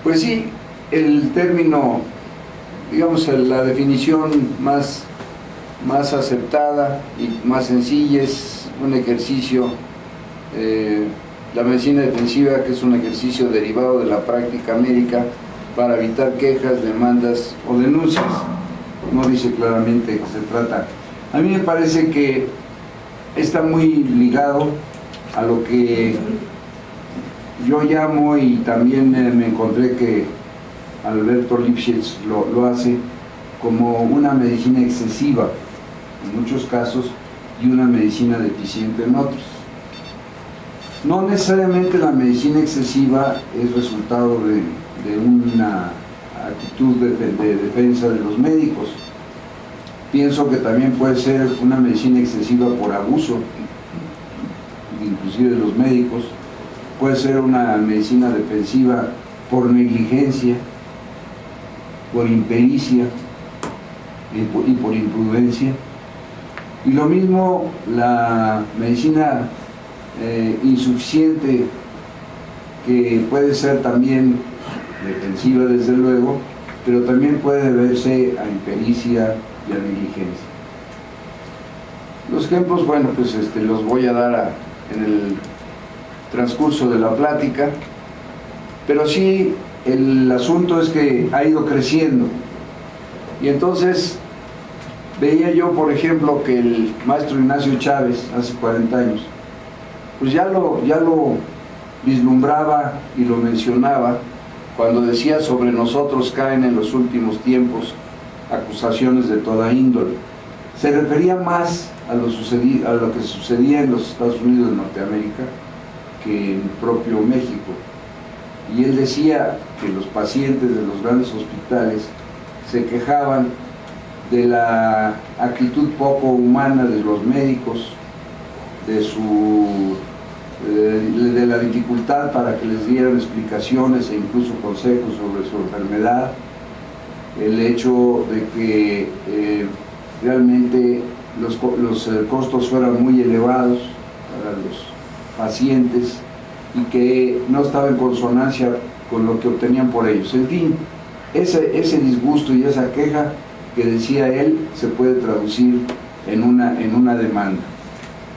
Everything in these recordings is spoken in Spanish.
Pues sí, el término, digamos, la definición más aceptada y más sencilla es un ejercicio, la medicina defensiva, que es un ejercicio derivado de la práctica médica para evitar quejas, demandas o denuncias. No dice claramente de qué se trata. A mí me parece que está muy ligado a lo que yo llamo, y también me encontré que Alberto Lipschitz lo hace, como una medicina excesiva en muchos casos y una medicina deficiente en otros. No necesariamente la medicina excesiva es resultado de una actitud de defensa de los médicos. Pienso que también puede ser una medicina excesiva por abuso, inclusive de los médicos. Puede ser una medicina defensiva por negligencia, por impericia y por imprudencia. Y lo mismo la medicina insuficiente, que puede ser también defensiva desde luego, pero también puede deberse a impericia y a negligencia. Los ejemplos, bueno, pues los voy a dar en el transcurso de la plática, pero sí el asunto es que ha ido creciendo. Y entonces veía yo, por ejemplo, que el maestro Ignacio Chávez, hace 40 años, pues ya lo vislumbraba y lo mencionaba cuando decía: sobre nosotros caen en los últimos tiempos acusaciones de toda índole. Se refería más a lo que sucedía en los Estados Unidos de Norteamérica que en el propio México. Y él decía que los pacientes de los grandes hospitales se quejaban de la actitud poco humana de los médicos, de la dificultad para que les dieran explicaciones e incluso consejos sobre su enfermedad, el hecho de que realmente los costos fueran muy elevados para los pacientes y que no estaba en consonancia con lo que obtenían por ellos. En fin, ese disgusto y esa queja que decía él se puede traducir en una demanda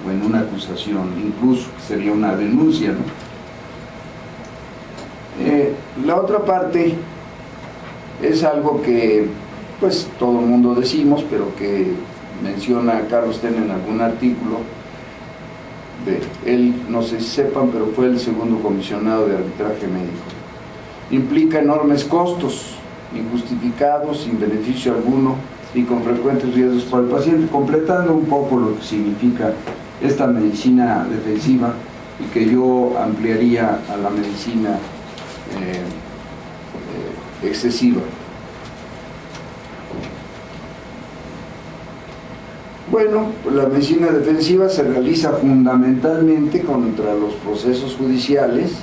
o en una acusación, incluso sería una denuncia, ¿no? La otra parte es algo que pues todo el mundo decimos, pero que menciona Carlos Ten en algún artículo de él, no sé si sepan, pero fue el segundo comisionado de arbitraje médico. Implica enormes costos injustificados, sin beneficio alguno y con frecuentes riesgos para el paciente, completando un poco lo que significa esta medicina defensiva y que yo ampliaría a la medicina excesiva. Bueno, la medicina defensiva se realiza fundamentalmente contra los procesos judiciales,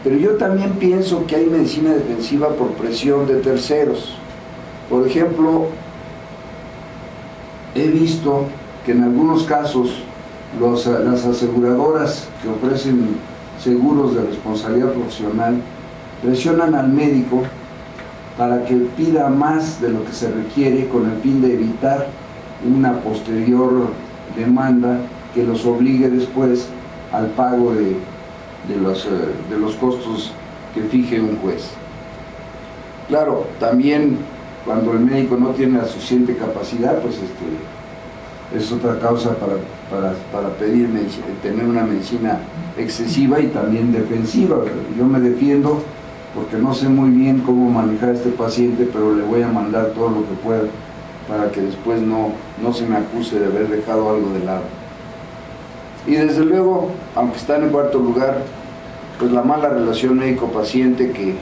pero yo también pienso que hay medicina defensiva por presión de terceros. Por ejemplo, he visto que en algunos casos las aseguradoras que ofrecen seguros de responsabilidad profesional presionan al médico para que pida más de lo que se requiere, con el fin de evitar una posterior demanda que los obligue después al pago de los costos que fije un juez. Claro, también cuando el médico no tiene la suficiente capacidad, pues es otra causa para pedir tener una medicina excesiva y también defensiva. Yo me defiendo porque no sé muy bien cómo manejar a este paciente, pero le voy a mandar todo lo que pueda para que después no se me acuse de haber dejado algo de lado. Y desde luego, aunque está en cuarto lugar, pues la mala relación médico-paciente, que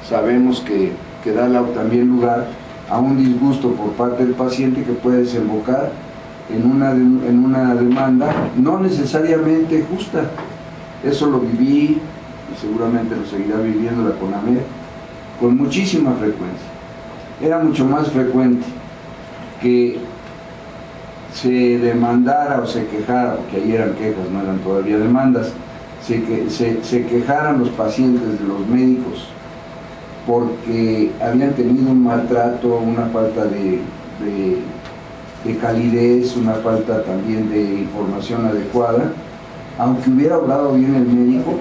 sabemos que da también lugar a un disgusto por parte del paciente que puede desembocar en una demanda no necesariamente justa. Eso lo viví y seguramente lo seguirá viviendo la CONAMED con muchísima frecuencia. Era mucho más frecuente que se demandara o se quejara, porque ahí eran quejas, no eran todavía demandas, se quejaran los pacientes de los médicos porque habían tenido un maltrato, una falta de calidez, una falta también de información adecuada, aunque hubiera hablado bien el médico,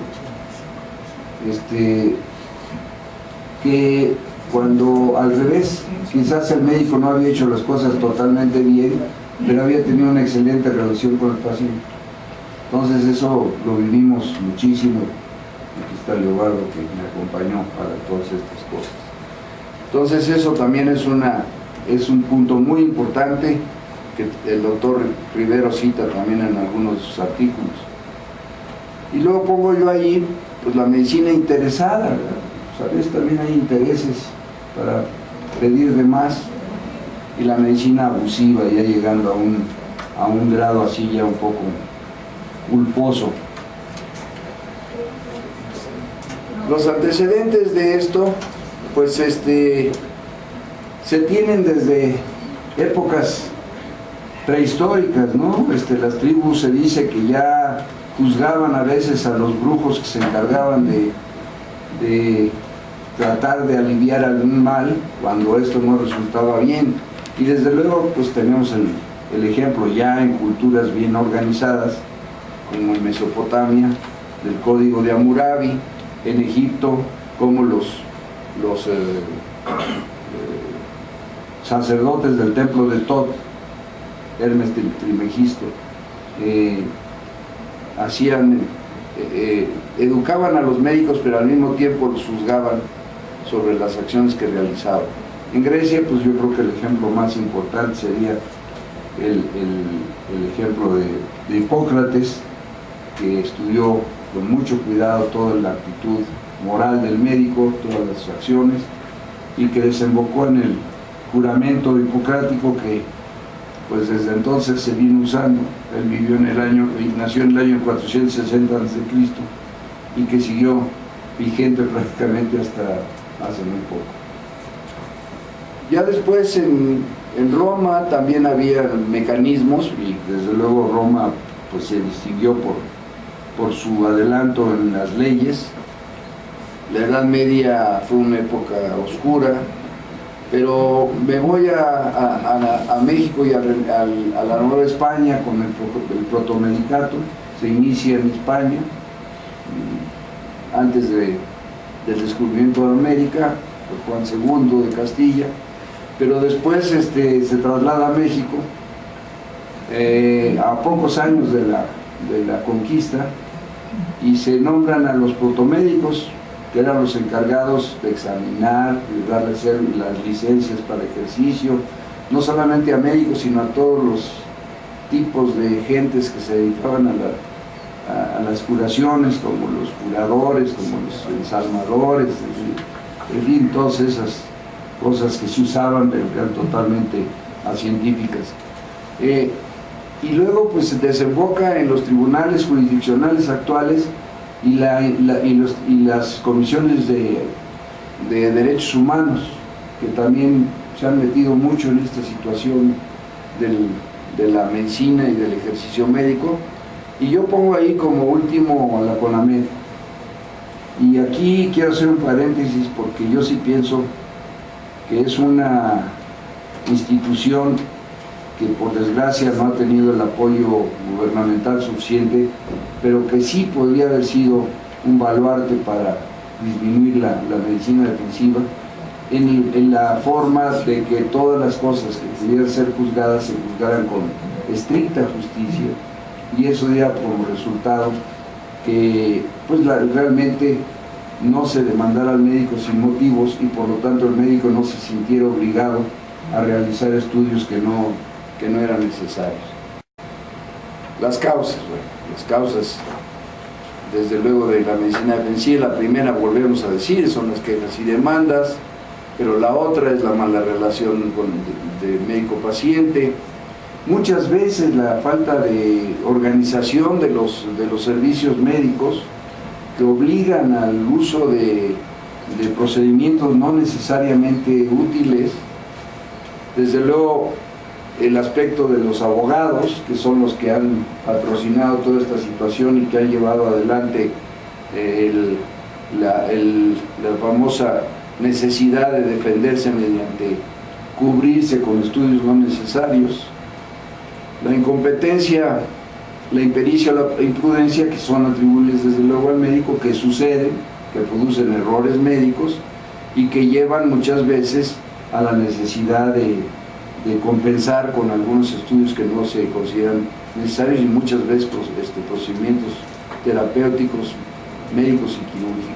que cuando al revés, quizás el médico no había hecho las cosas totalmente bien, pero había tenido una excelente relación con el paciente. Entonces eso lo vivimos muchísimo. Aquí está Leobardo, que me acompañó para todas estas cosas. Entonces eso también es un punto muy importante que el doctor Rivero cita también en algunos de sus artículos. Y luego pongo yo ahí pues la medicina interesada, ¿verdad? ¿Sabes? También hay intereses para pedir de más, y la medicina abusiva, ya llegando a un grado así ya un poco culposo. Los antecedentes de esto pues se tienen desde épocas prehistóricas, ¿no? Las tribus, se dice que ya juzgaban a veces a los brujos que se encargaban de tratar de aliviar algún mal cuando esto no resultaba bien. Y desde luego pues tenemos el ejemplo ya en culturas bien organizadas, como en Mesopotamia, del Código de Hammurabi, en Egipto, como los sacerdotes del templo de Tot, Hermes Trismegisto, educaban a los médicos, pero al mismo tiempo los juzgaban sobre las acciones que realizaban. En Grecia, pues yo creo que el ejemplo más importante sería el ejemplo de Hipócrates, que estudió con mucho cuidado toda la actitud moral del médico, todas las acciones, y que desembocó en el juramento hipocrático que pues desde entonces se vino usando. Él nació en el año 460 a.C. y que siguió vigente prácticamente hasta hace muy poco. Ya después en Roma también había mecanismos, y desde luego Roma pues se distinguió por su adelanto en las leyes. La Edad Media fue una época oscura, pero me voy a México y a la Nueva España con el protomedicato. Se inicia en España antes del descubrimiento de América por Juan II de Castilla, pero después se traslada a México a pocos años de la conquista, y se nombran a los protomédicos, que eran los encargados de examinar, de darles las licencias para ejercicio, no solamente a médicos, sino a todos los tipos de gentes que se dedicaban a las curaciones, como los curadores, como los ensalmadores, en fin, todas esas cosas que se usaban, pero que eran totalmente científicas. Y luego pues se desemboca en los tribunales jurisdiccionales actuales y las comisiones de derechos humanos, que también se han metido mucho en esta situación de la medicina y del ejercicio médico. Y yo pongo ahí como último a la CONAMED. Y aquí quiero hacer un paréntesis, porque yo sí pienso que es una institución que por desgracia no ha tenido el apoyo gubernamental suficiente, pero que sí podría haber sido un baluarte para disminuir la medicina defensiva, en la forma de que todas las cosas que pudieran ser juzgadas se juzgaran con estricta justicia, y eso diera como resultado que pues realmente no se demandara al médico sin motivos, y por lo tanto el médico no se sintiera obligado a realizar estudios que no eran necesarios. Las causas, desde luego, de la medicina defensiva, la primera, volvemos a decir, son las quejas y demandas, pero la otra es la mala relación de médico-paciente. Muchas veces la falta de organización de los servicios médicos, que obligan al uso de procedimientos no necesariamente útiles. Desde luego, el aspecto de los abogados, que son los que han patrocinado toda esta situación y que han llevado adelante la famosa necesidad de defenderse mediante cubrirse con estudios no necesarios, la incompetencia, la impericia o la imprudencia, que son atribuibles desde luego al médico, que suceden, que producen errores médicos y que llevan muchas veces a la necesidad de compensar con algunos estudios que no se consideran necesarios y muchas veces procedimientos terapéuticos, médicos y quirúrgicos.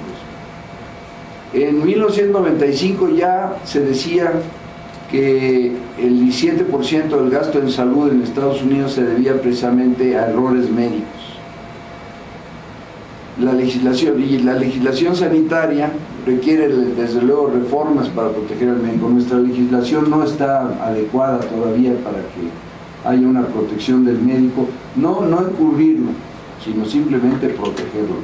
En 1995 ya se decía que el 17% del gasto en salud en Estados Unidos se debía precisamente a errores médicos. La legislación sanitaria requiere desde luego reformas para proteger al médico. Nuestra legislación no está adecuada todavía para que haya una protección del médico, no encubrirlo, sino simplemente protegerlo.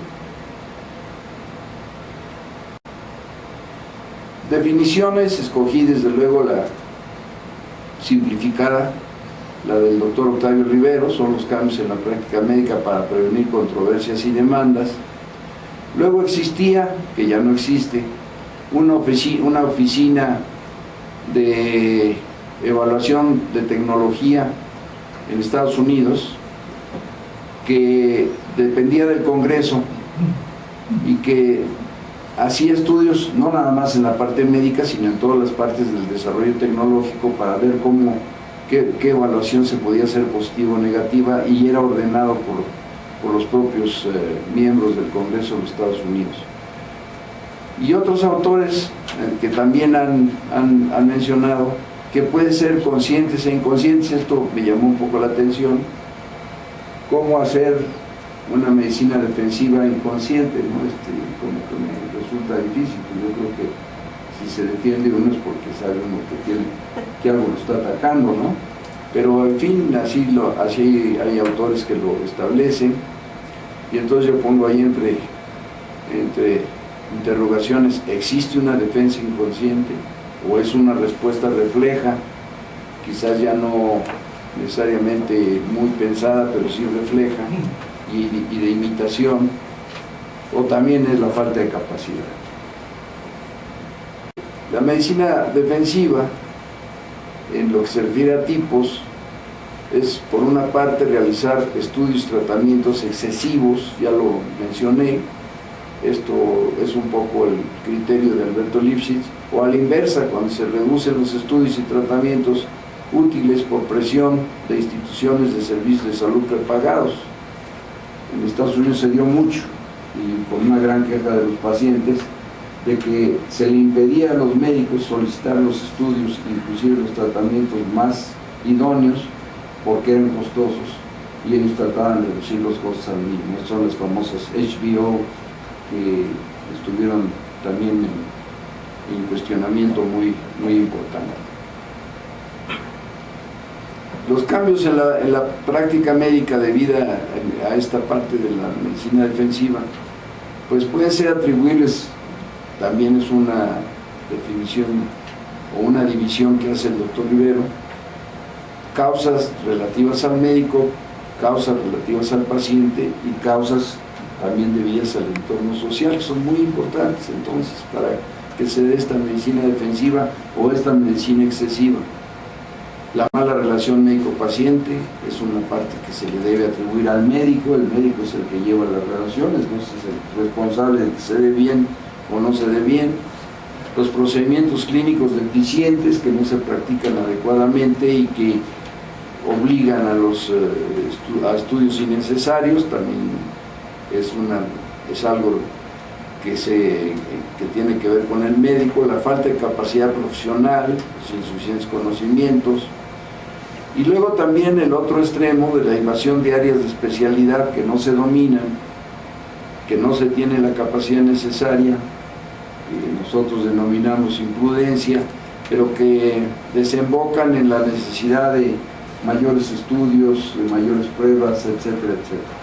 Definiciones, escogí desde luego la simplificada, la del doctor Octavio Rivero, son los cambios en la práctica médica para prevenir controversias y demandas. Luego existía, que ya no existe, una oficina de evaluación de tecnología en Estados Unidos que dependía del Congreso y que hacía estudios no nada más en la parte médica, sino en todas las partes del desarrollo tecnológico para ver qué evaluación se podía hacer positiva o negativa, y era ordenado por los propios miembros del Congreso de los Estados Unidos. Y otros autores que también han mencionado que puede ser conscientes e inconscientes. Esto me llamó un poco la atención, cómo hacer una medicina defensiva inconsciente, ¿no? Como que me resulta difícil, pues yo creo que si se defiende uno es porque sabe uno que algo lo está atacando, ¿no? Pero en fin, así hay autores que lo establecen, y entonces yo pongo ahí entre interrogaciones: ¿existe una defensa inconsciente o es una respuesta refleja, quizás ya no necesariamente muy pensada, pero sí refleja, y de imitación, o también es la falta de capacidad? La medicina defensiva, en lo que se refiere a tipos, es por una parte realizar estudios y tratamientos excesivos, ya lo mencioné. Esto es un poco el criterio de Alberto Lipschitz, o a la inversa, cuando se reducen los estudios y tratamientos útiles por presión de instituciones de servicios de salud prepagados. En Estados Unidos se dio mucho, y con una gran queja de los pacientes, de que se le impedía a los médicos solicitar los estudios, inclusive los tratamientos más idóneos, porque eran costosos, y ellos trataban de reducir los costos al mínimo. Estas son las famosas HBO, que estuvieron también en cuestionamiento muy importante. Los cambios en la práctica médica debida a esta parte de la medicina defensiva, pues pueden ser atribuibles, también es una definición o una división que hace el doctor Rivero: causas relativas al médico, causas relativas al paciente y causas también debidas al entorno social, que son muy importantes entonces para que se dé esta medicina defensiva o esta medicina excesiva. La mala relación médico-paciente es una parte que se le debe atribuir al médico. El médico es el que lleva las relaciones, no es el responsable de que se dé bien o no se dé bien. Los procedimientos clínicos deficientes que no se practican adecuadamente y que obligan a estudios innecesarios, también es algo que tiene que ver con el médico. La falta de capacidad profesional, los insuficientes conocimientos, y luego también el otro extremo de la invasión de áreas de especialidad que no se dominan, que no se tiene la capacidad necesaria, que nosotros denominamos imprudencia, pero que desembocan en la necesidad de mayores estudios, de mayores pruebas, etcétera, etcétera.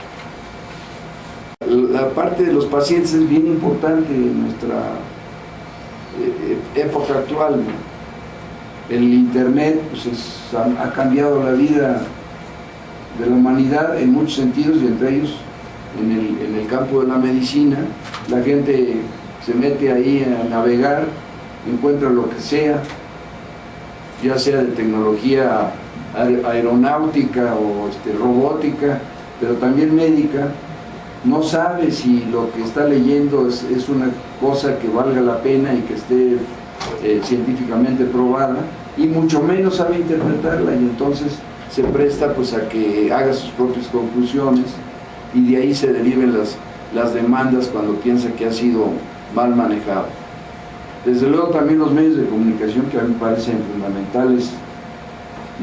La parte de los pacientes es bien importante en nuestra época actual, ¿no? El internet pues ha cambiado la vida de la humanidad en muchos sentidos, y entre ellos en el campo de la medicina. La gente se mete ahí a navegar encuentra lo que sea, ya sea de tecnología aeronáutica o robótica, pero también médica. No sabe si lo que está leyendo es una cosa que valga la pena y que esté científicamente probada, y mucho menos sabe interpretarla, y entonces se presta pues a que haga sus propias conclusiones, y de ahí se deriven las demandas cuando piensa que ha sido mal manejado. Desde luego también los medios de comunicación, que a mí me parecen fundamentales,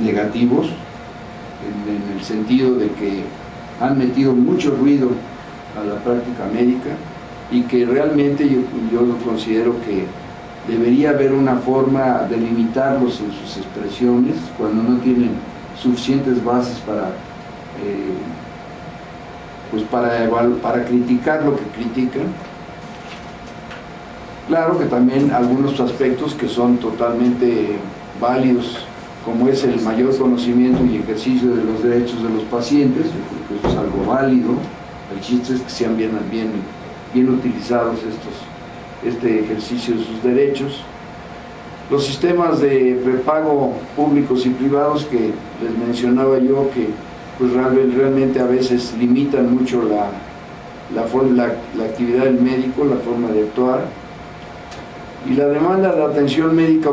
negativos, en el sentido de que han metido mucho ruido a la práctica médica, y que realmente yo lo considero que debería haber una forma de limitarlos en sus expresiones cuando no tienen suficientes bases para criticar lo que critican. Claro que también algunos aspectos que son totalmente válidos, como es el mayor conocimiento y ejercicio de los derechos de los pacientes. Yo creo que eso es algo válido. El chiste es que sean bien utilizados este ejercicio de sus derechos. Los sistemas de prepago públicos y privados que les mencionaba yo, que pues realmente a veces limitan mucho la actividad del médico, la forma de actuar, y la demanda de atención médica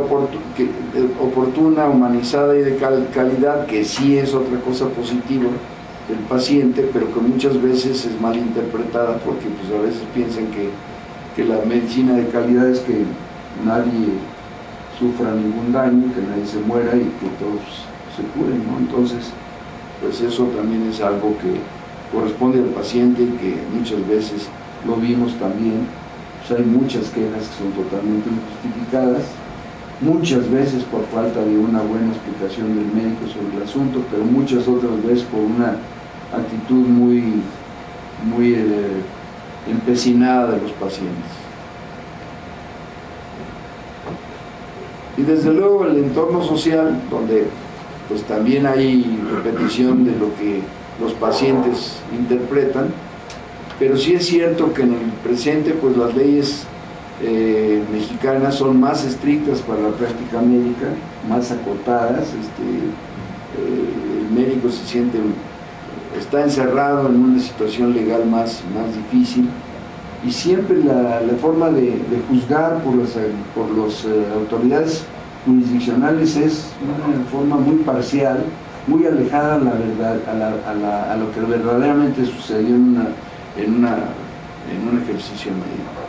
oportuna, humanizada y de calidad, que sí es otra cosa positiva del paciente, pero que muchas veces es mal interpretada, porque pues a veces piensan que la medicina de calidad es que nadie sufra ningún daño, que nadie se muera y que todos se curen, ¿no? Entonces, pues eso también es algo que corresponde al paciente, y que muchas veces lo vimos también. Pues hay muchas quejas que son totalmente injustificadas, muchas veces por falta de una buena explicación del médico sobre el asunto, pero muchas otras veces por una actitud muy empecinada de los pacientes. Y desde luego el entorno social, donde pues también hay repetición de lo que los pacientes interpretan, pero sí es cierto que en el presente pues las leyes mexicanas son más estrictas para la práctica médica, más acotadas. El médico está encerrado en una situación legal más difícil, y siempre la forma de juzgar por las autoridades jurisdiccionales es una forma muy parcial, muy alejada a la verdad, a lo que verdaderamente sucedió en un ejercicio médico.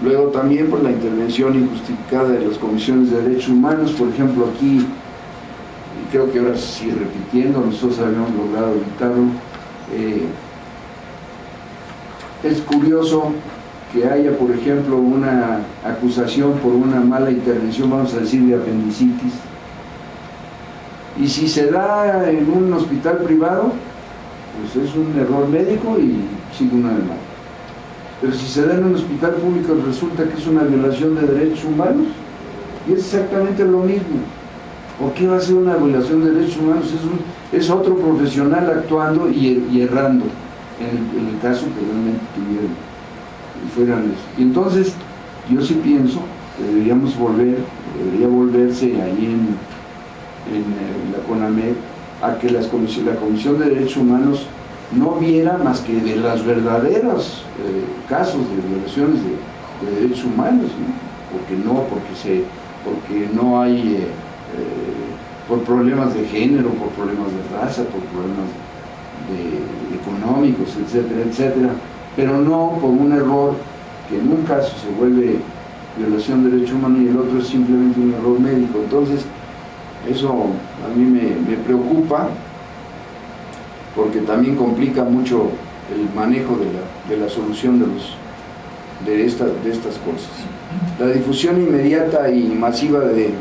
Luego también por la intervención injustificada de las comisiones de derechos humanos. Por ejemplo, aquí, y creo que ahora se sigue repitiendo, nosotros habíamos logrado evitarlo. Es curioso que haya, por ejemplo, una acusación por una mala intervención, vamos a decir, de apendicitis, y si se da en un hospital privado, pues es un error médico y sigue una demanda. Pero si se da en un hospital público, resulta que es una violación de derechos humanos, y es exactamente lo mismo. ¿Por qué va a ser una violación de derechos humanos? Es otro profesional actuando y errando, en el caso que realmente tuvieron y fueran eso. Y entonces yo sí pienso que debería volverse ahí en la CONAMED a que la Comisión de Derechos Humanos no viera más que de los verdaderos casos de violaciones de derechos humanos, ¿no? Porque no hay por problemas de género, por problemas de raza, por problemas económicos, etcétera, etcétera, pero no por un error que en un caso se vuelve violación de derechos humanos y el otro es simplemente un error médico. Entonces eso a mí me preocupa, porque también complica mucho el manejo de la solución de estas cosas. La difusión inmediata y masiva de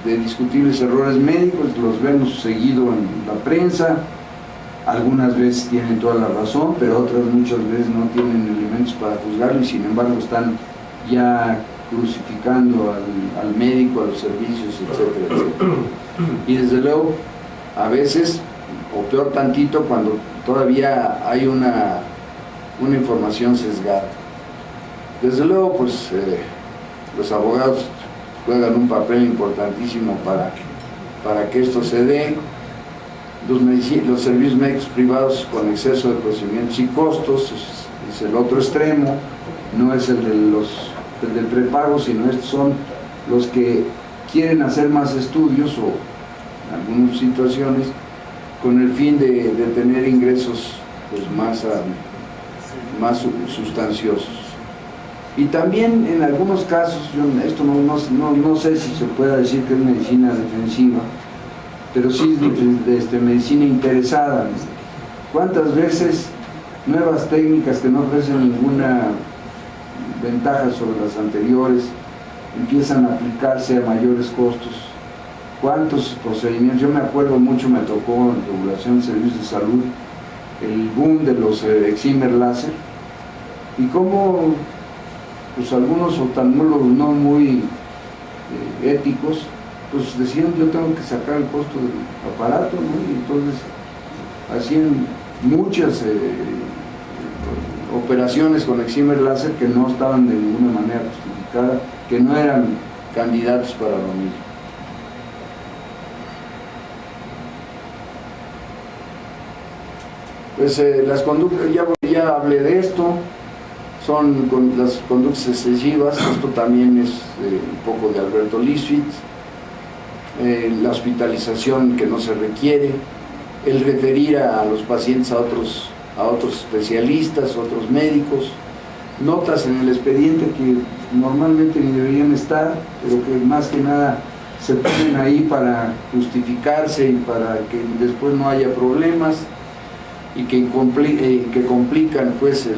discutibles errores médicos los vemos seguido en la prensa. Algunas veces tienen toda la razón, pero otras muchas veces no tienen elementos para juzgarlo, y sin embargo están ya crucificando al médico, a los servicios, etcétera, etcétera. Y desde luego, a veces, o peor tantito, cuando todavía hay una información sesgada. Desde luego, pues los abogados juegan un papel importantísimo para que esto se dé. Los servicios médicos privados con exceso de procedimientos y costos es el otro extremo, no es el del prepago, sino estos son los que quieren hacer más estudios o en algunas situaciones con el fin de tener ingresos pues, más sustanciosos. Y también en algunos casos, esto no sé si se pueda decir que es medicina defensiva, pero sí es medicina interesada. ¿Cuántas veces nuevas técnicas que no ofrecen ninguna ventaja sobre las anteriores empiezan a aplicarse a mayores costos? ¿Cuántos procedimientos? Yo me acuerdo mucho, me tocó en regulación de servicios de salud el boom de los excimer láser, y cómo pues algunos oftalmólogos no muy éticos pues decían: yo tengo que sacar el costo del aparato, ¿no? Y entonces hacían muchas operaciones con excimer láser que no estaban de ninguna manera justificadas, que no eran candidatos para lo mismo. Pues las conductas, ya hablé de esto, son las conductas excesivas. Esto también es un poco de Alberto Liswitz. La hospitalización que no se requiere, el referir a los pacientes a otros especialistas, otros médicos, notas en el expediente que normalmente ni deberían estar, pero que más que nada se ponen ahí para justificarse y para que después no haya problemas, y que complican pues el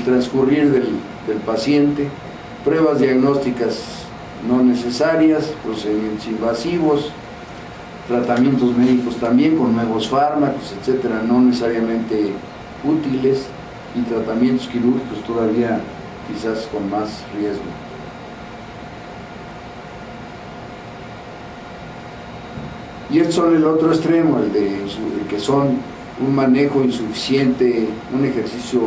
transcurrir del paciente. Pruebas diagnósticas no necesarias, procedimientos invasivos, tratamientos médicos también con nuevos fármacos, etcétera, no necesariamente útiles, y tratamientos quirúrgicos todavía quizás con más riesgo. Y estos son el otro extremo, el que son un manejo insuficiente, un ejercicio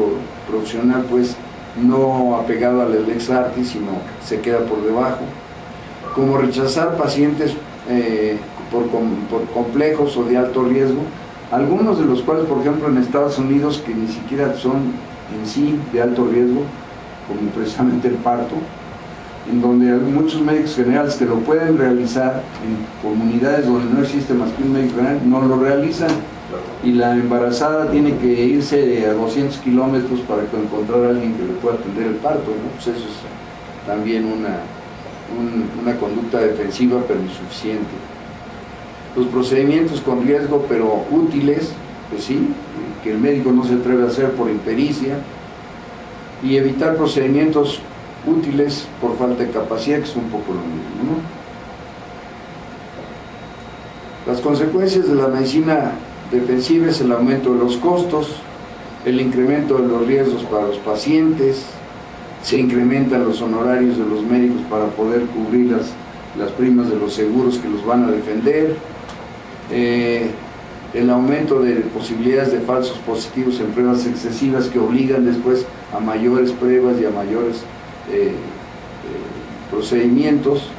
profesional pues no apegado al lex artis, sino se queda por debajo, como rechazar pacientes por complejos o de alto riesgo, algunos de los cuales, por ejemplo, en Estados Unidos, que ni siquiera son en sí de alto riesgo, como precisamente el parto, en donde hay muchos médicos generales que lo pueden realizar en comunidades donde no existe más que un médico general, no lo realizan, y la embarazada tiene que irse a 200 kilómetros para encontrar a alguien que le pueda atender el parto, ¿no? Pues eso es también una conducta defensiva pero insuficiente. Los procedimientos con riesgo pero útiles, pues sí, que el médico no se atreve a hacer por impericia, y evitar procedimientos útiles por falta de capacidad, que es un poco lo mismo, ¿no? Las consecuencias de la medicina defensiva es el aumento de los costos, el incremento de los riesgos para los pacientes, se incrementan los honorarios de los médicos para poder cubrir las primas de los seguros que los van a defender, el aumento de posibilidades de falsos positivos en pruebas excesivas que obligan después a mayores pruebas y a mayores procedimientos,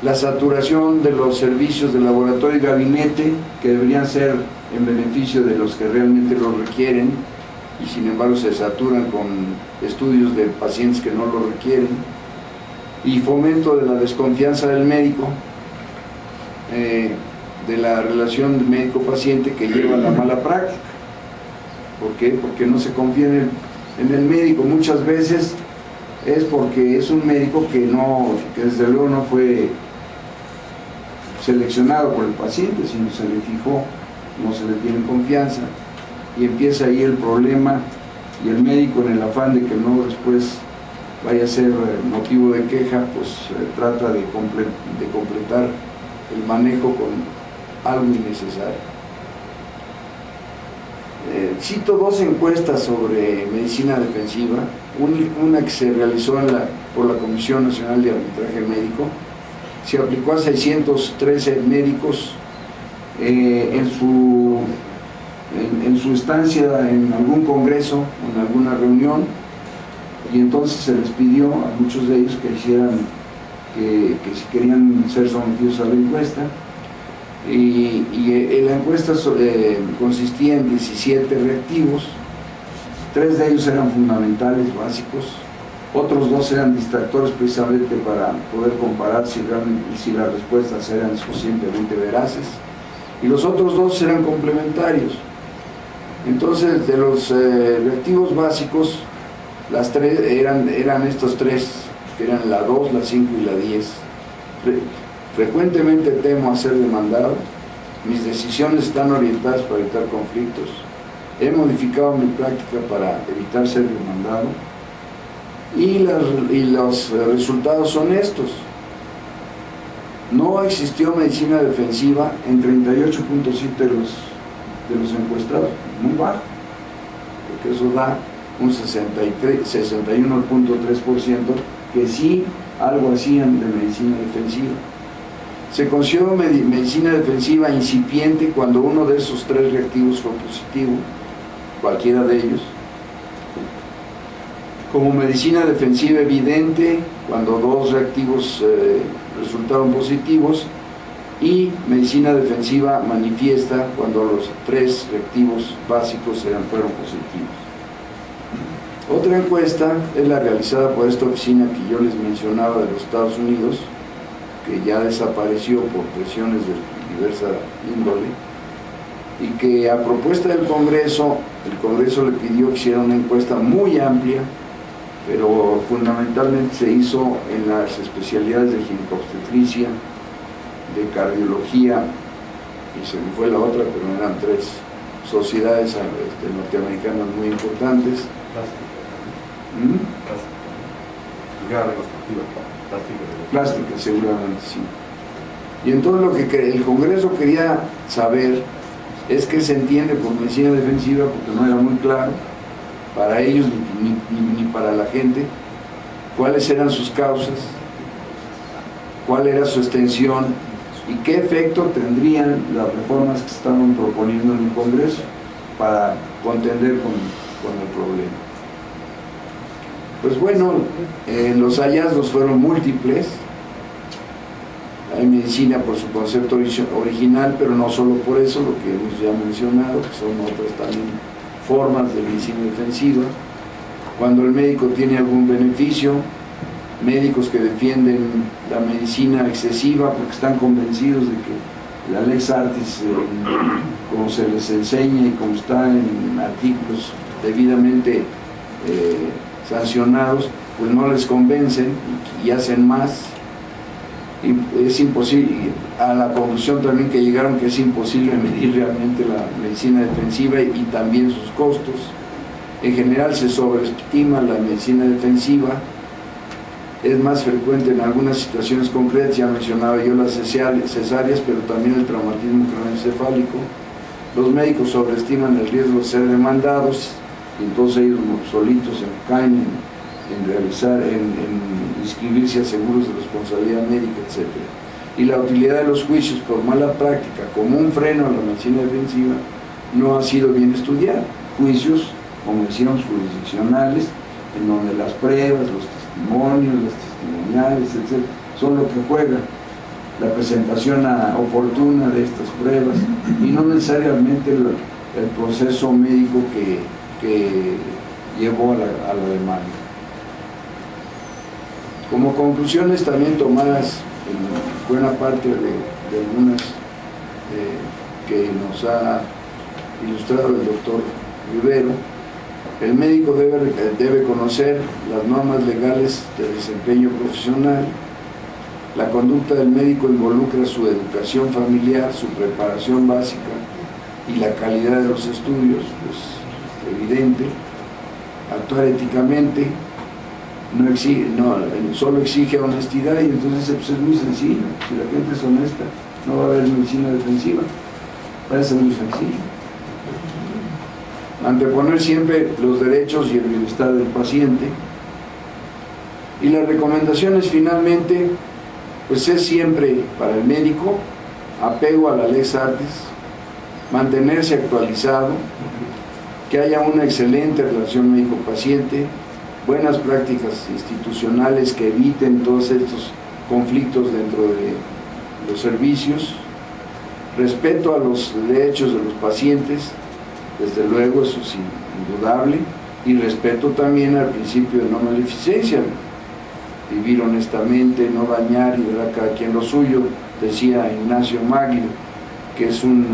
la saturación de los servicios de laboratorio y gabinete, que deberían ser en beneficio de los que realmente lo requieren, y sin embargo se saturan con estudios de pacientes que no lo requieren, y fomento de la desconfianza del médico, de la relación médico-paciente que lleva a la mala práctica. ¿Por qué? Porque no se confía en el médico. Muchas veces es porque es un médico que desde luego no fue seleccionado por el paciente, sino se le fijó, no se le tiene confianza, y empieza ahí el problema, y el médico, en el afán de que no después vaya a ser motivo de queja, pues trata de completar el manejo con algo innecesario. Cito dos encuestas sobre medicina defensiva, una que se realizó por la Comisión Nacional de Arbitraje Médico. Se aplicó a 613 médicos en su estancia en algún congreso, en alguna reunión, y entonces se les pidió a muchos de ellos que hicieran, que si querían ser sometidos a la encuesta, y la encuesta consistía en 17 reactivos. 3 de ellos eran fundamentales, básicos, otros 2 eran distractores precisamente para poder comparar si las respuestas eran suficientemente veraces, y los otros 2 eran complementarios. Entonces, de los reactivos básicos, las 3 eran estos 3, que eran la 2, la 5 y la 10. Frecuentemente temo a ser demandado, mis decisiones están orientadas para evitar conflictos, he modificado mi práctica para evitar ser demandado, y los resultados son estos. No existió medicina defensiva en 38.7 de los encuestados, muy bajo, porque eso da un 61.3% que sí algo hacían de medicina defensiva. Se considera medicina defensiva incipiente cuando uno de esos 3 reactivos fue positivo, cualquiera de ellos. Como medicina defensiva evidente cuando 2 reactivos resultaron positivos, y medicina defensiva manifiesta cuando los 3 reactivos básicos fueron positivos. Otra encuesta es la realizada por esta oficina que yo les mencionaba de los Estados Unidos, que ya desapareció por presiones de diversa índole, y que a propuesta del Congreso, el Congreso le pidió que hiciera una encuesta muy amplia, pero fundamentalmente se hizo en las especialidades de ginecobstetricia, de cardiología, y se me fue la otra, pero eran 3 sociedades norteamericanas muy importantes. Plástica, seguramente sí. Y entonces lo que el Congreso quería saber es qué se entiende por medicina defensiva, porque no era muy claro para ellos ni para la gente cuáles eran sus causas, cuál era su extensión y qué efecto tendrían las reformas que se estaban proponiendo en el Congreso para contender con el problema. Pues bueno, los hallazgos fueron múltiples. Hay medicina por su concepto original, pero no solo por eso, lo que hemos ya mencionado, que son otras también formas de medicina defensiva. Cuando el médico tiene algún beneficio, médicos que defienden la medicina excesiva porque están convencidos de que la lex artis, como se les enseña y como está en artículos debidamente sancionados, pues no les convencen y hacen más. Y es imposible, a la conclusión también que llegaron, que es imposible medir realmente la medicina defensiva y también sus costos. En general se sobreestima la medicina defensiva, es más frecuente en algunas situaciones concretas, ya mencionaba yo las cesáreas, pero también el traumatismo craneoencefálico. Los médicos sobreestiman el riesgo de ser demandados, y entonces ellos solitos caen en inscribirse a seguros de responsabilidad médica, etc. Y la utilidad de los juicios por mala práctica como un freno a la medicina defensiva no ha sido bien estudiada. Juicios, como decíamos, jurisdiccionales, en donde las pruebas, los testimonios, las testimoniales, etc., son lo que juega la presentación oportuna de estas pruebas y no necesariamente el proceso médico que llevó a la demanda. Como conclusiones también tomadas en buena parte de algunas que nos ha ilustrado el doctor Rivero, el médico debe conocer las normas legales de desempeño profesional. La conducta del médico involucra su educación familiar, su preparación básica y la calidad de los estudios, pues evidente. Actuar éticamente solo exige honestidad, y entonces pues, es muy sencillo. Si la gente es honesta, no va a haber medicina defensiva. Parece muy sencillo. Anteponer siempre los derechos y el bienestar del paciente. Y las recomendaciones finalmente, pues es siempre para el médico apego a la lex artis, mantenerse actualizado, que haya una excelente relación médico-paciente, buenas prácticas institucionales que eviten todos estos conflictos dentro de los servicios, respeto a los derechos de los pacientes, desde luego eso es indudable, y respeto también al principio de no maleficencia, vivir honestamente, no dañar y dar a cada quien lo suyo, decía Ignacio Maglia, que es un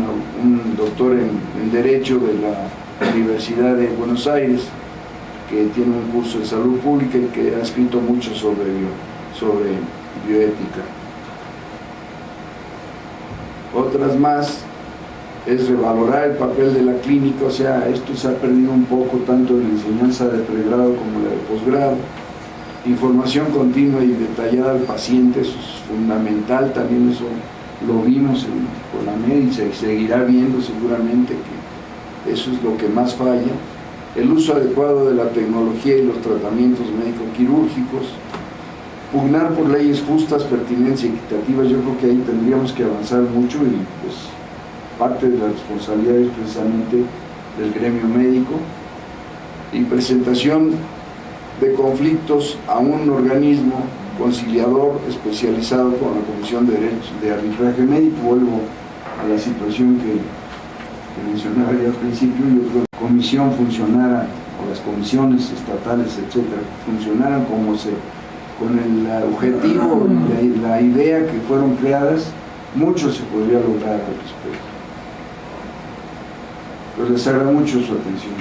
doctor en Derecho de la Universidad de Buenos Aires, que tiene un curso de salud pública y que ha escrito mucho sobre bioética. Otras más es revalorar el papel de la clínica, o sea, esto se ha perdido un poco tanto en la enseñanza de pregrado como la de posgrado. Información continua y detallada al paciente, eso es fundamental, también eso lo vimos con la médica y seguirá viendo seguramente que eso es lo que más falla. El uso adecuado de la tecnología y los tratamientos médico-quirúrgicos, pugnar por leyes justas, pertinentes y equitativas. Yo creo que ahí tendríamos que avanzar mucho y pues parte de la responsabilidad es precisamente del gremio médico, y presentación de conflictos a un organismo conciliador especializado con la Comisión de Arbitraje Médico. Vuelvo a la situación que mencionaba ya al principio. Yo creo que la comisión funcionara, o las comisiones estatales, etcétera, funcionaran con el objetivo y la idea que fueron creadas, mucho se podría lograr al respecto. Pues les agradezco mucho su atención.